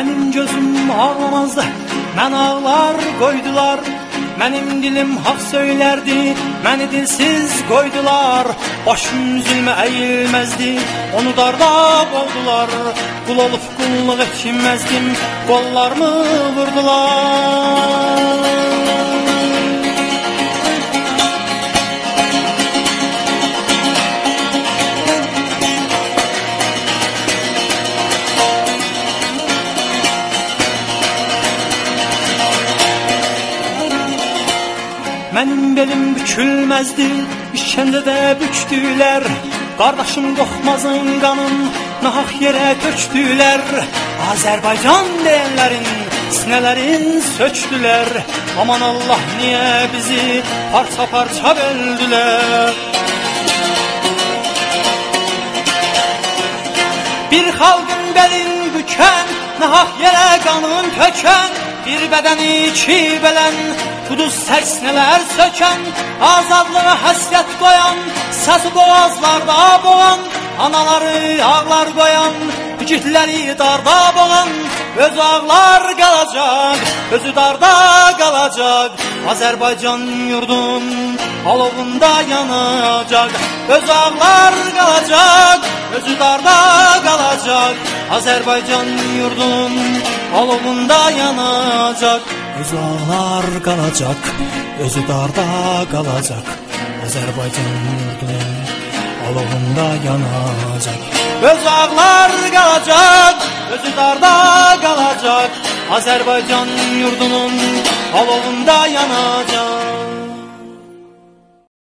Mənim gözüm ağlamazdı, mən ağlar qoydular. Mənim dilim haq söylərdi, məni dilsiz qoydular. Başım zülmə əyilməzdi, onu darda qoldular. Qul olub qulluq etməzdim, qollarımı vurdular. Mənim belim bükülməzdi, işkəndə də bükdülər. Qardaşım Qorxmazın qanın nahaq yerə tökdülər. Azərbaycan deyənlərin sinələrin sökdülər. Aman Allah, niyə bizi parça-parça böldülər? Bir xalqın belin bükən, nahaq yerə qanın tökən, bir bədəni iki bələn, quduz sərsinələr sökən, azadlığa həsrət qoyan, səsi boğazlarda boğan, anaları ağlar qoyan, igidləri darda boğan, özü ağlar qalacaq, özü darda qalacaq. Azərbaycan yurdun alovunda yanacaq, özü ağlar qalacaq, özü darda qalacaq. Azərbaycan yurdun alovunda yanacaq, özü ağlar qalacaq, özü darda qalacaq. Azərbaycan yurdunun alovunda yanacaq, özü ağlar qalacaq, özü darda qalacaq. Azərbaycan yurdunun alovunda yanacaq.